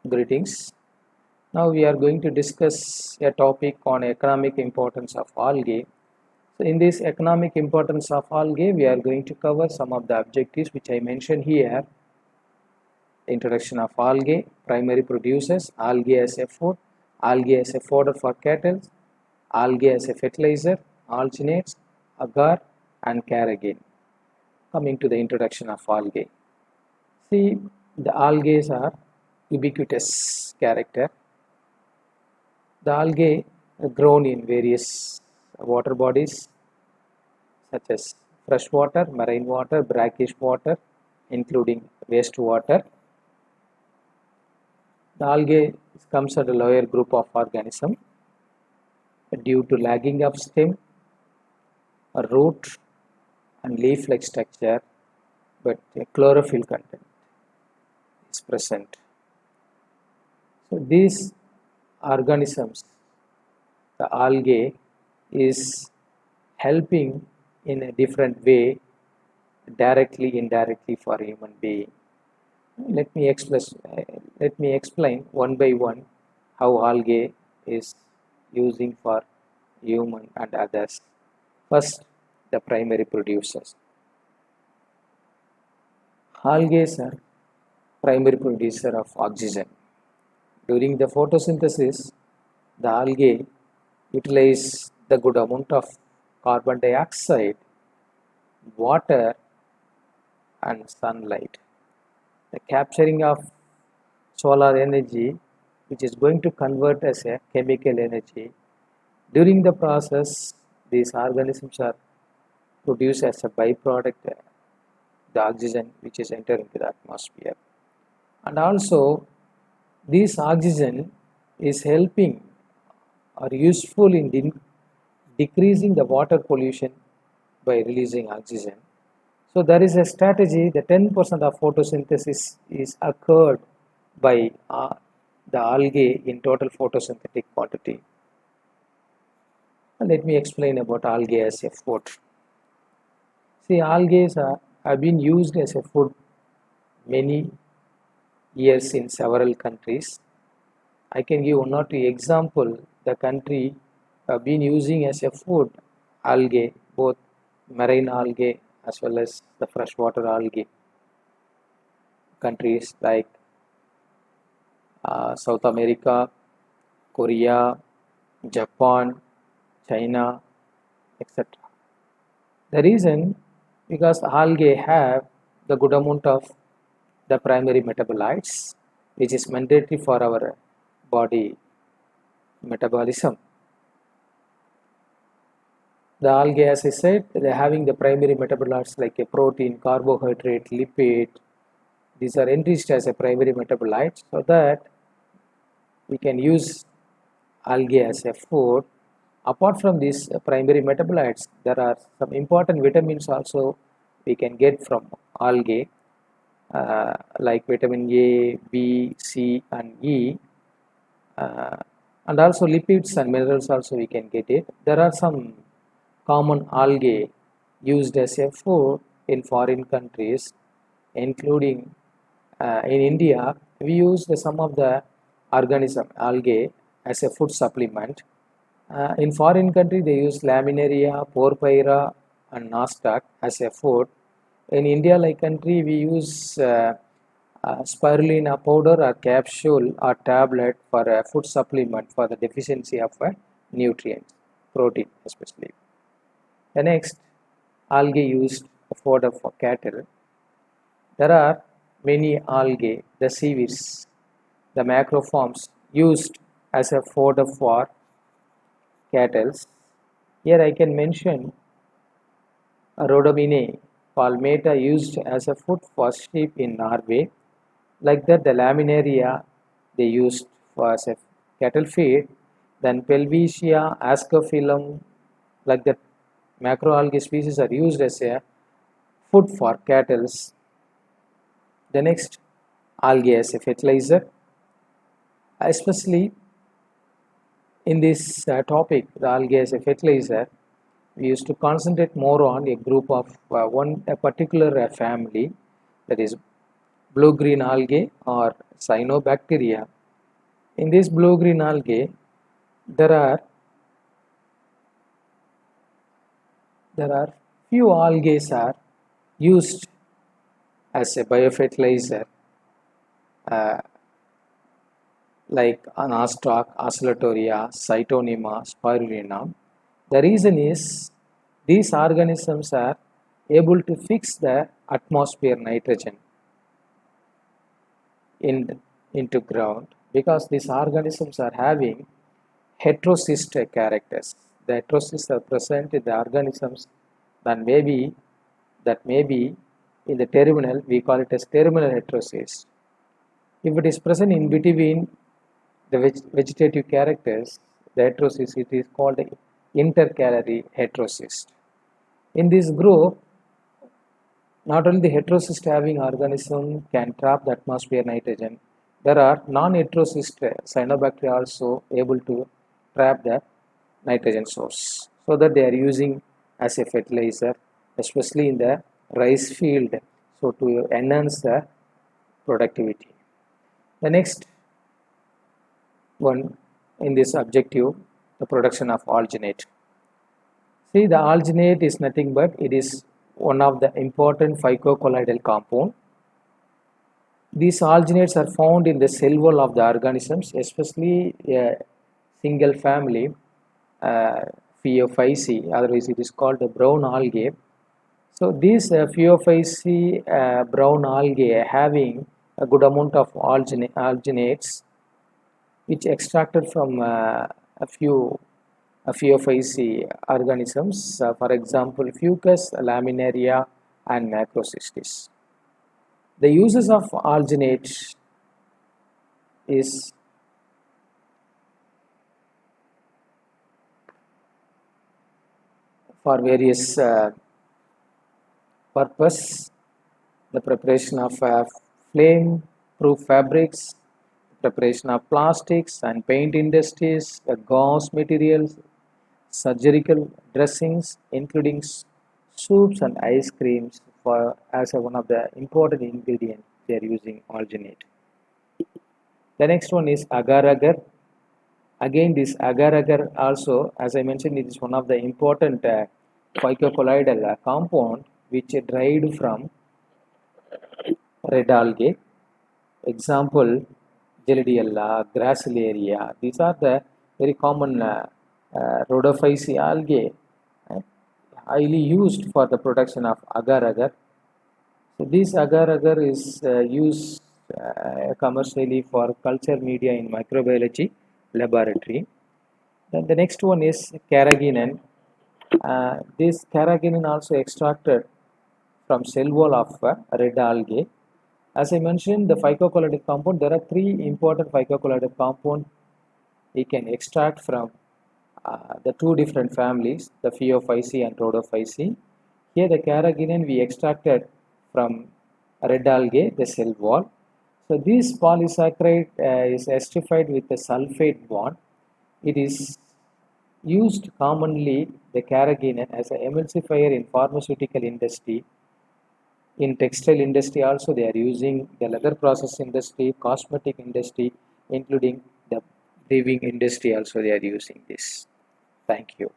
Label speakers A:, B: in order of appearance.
A: Greetings. Now we are going to discuss a topic on economic importance of algae. So in this economic importance of algae, we are going to cover some of the objectives which I mentioned here. Introduction of algae, primary producers, algae as a food, algae as a fodder for cattle, algae as a fertilizer, alginates, agar and carrageen. Coming to the introduction of algae. See, the algae are ubiquitous character. The algae are grown in various water bodies such as freshwater, marine water, brackish water, including wastewater. The algae comes under lower group of organism due to lagging of stem, a root and leaf-like structure, but a chlorophyll content is present. So these organisms, the algae is helping in a different way, directly, indirectly for human being. Let me explain one by one how algae is using for human and others. First, the primary producers. Algae are primary producer of oxygen. During the photosynthesis, the algae utilize the good amount of carbon dioxide, water and sunlight. The capturing of solar energy, which is going to convert as a chemical energy. During the process, these organisms are produced as a byproduct, the oxygen which is entering into the atmosphere. And also, this oxygen is helping or useful in decreasing the water pollution by releasing oxygen. So there is a strategy, the 10% of photosynthesis is occurred by the algae in total photosynthetic quantity. And let me explain about algae as a food. See, algae have been used as a food many years in several countries. I can give one or two example. The country have been using as a food algae, both marine algae as well as the freshwater algae. Countries like South America, Korea, Japan, China, etc. The reason, because algae have the good amount of the primary metabolites, which is mandatory for our body metabolism. The algae, as I said, they are having the primary metabolites like a protein, carbohydrate, lipid. These are enriched as a primary metabolite, so that we can use algae as a food. Apart from these primary metabolites, there are some important vitamins also we can get from algae, like vitamin A, B, C and E, and also lipids and minerals also we can get it. There are some common algae used as a food in foreign countries, including in India. We use some of the organism algae as a food supplement. In foreign country, they use laminaria, porphyra and nostoc as a food. In India like country, we use spirulina powder or capsule or tablet for a food supplement for the deficiency of a nutrient, protein especially. The next, algae used fodder for cattle. There are many algae, the seaweeds, the macroforms used as a fodder for cattle. Here I can mention Rhodomonas palmata used as a food for sheep in Norway. Like that, the laminaria they used for as a cattle feed. Then Pelvicia, Ascophyllum, like that, macroalgae species are used as a food for cattle. The next, algae as a fertilizer. Especially in this topic, the algae as a fertilizer, we used to concentrate more on a group of a particular family, that is blue-green algae or cyanobacteria. In this blue-green algae, there are few algae are used as a biofertilizer, like Nostoc, Oscillatoria, Cytonema, Spirulina. The reason is these organisms are able to fix the atmosphere nitrogen into ground, because these organisms are having heterocyst characters. The heterocysts are present in the organisms that may be in the terminal, we call it as terminal heterocyst. If it is present in between the vegetative characters, the heterocyst, it is called intercalary heterocyst. In this group, not only the heterocyst having organism can trap the atmosphere nitrogen, there are non-heterocyst cyanobacteria also able to trap the nitrogen source, so that they are using as a fertilizer, especially in the rice field, so to enhance the productivity. The next one in this objective, the production of alginate. See, the alginate is nothing but it is one of the important phycocolloidal compound. These alginates are found in the cell wall of the organisms, especially a single family Phaeophyceae, otherwise it is called the brown algae. So these Phaeophyceae brown algae having a good amount of alginates, which extracted from a few Phaeophyceae organisms, for example Fucus, Laminaria and Macrocystis. The uses of alginate is for various purpose, the preparation of flame-proof fabrics, preparation of plastics and paint industries, the gauze materials, surgical dressings, including soups and ice creams, for as one of the important ingredients they are using alginate. The next one is agar-agar. Again, this agar-agar also, as I mentioned, it is one of the important phycocolloidal compound which derived from red algae. Example, Gelidiella, Gracilaria. These are the very common rhodophyceae algae highly used for the production of agar-agar. So this agar-agar is used commercially for culture media in microbiology laboratory. Then the next one is carrageenan. This carrageenan also extracted from cell wall of red algae. As I mentioned, the phycocolloidal compound, there are three important phycocolloidal compounds we can extract from the two different families, the Phaeophyceae and Rhodophyceae. Here the carrageenan we extracted from red algae, the cell wall. So this polysaccharide is esterified with the sulfate bond. It is used commonly, the carrageenan, as an emulsifier in pharmaceutical industry. In textile industry also they are using, the leather process industry, cosmetic industry, including the weaving industry also they are using this. Thank you.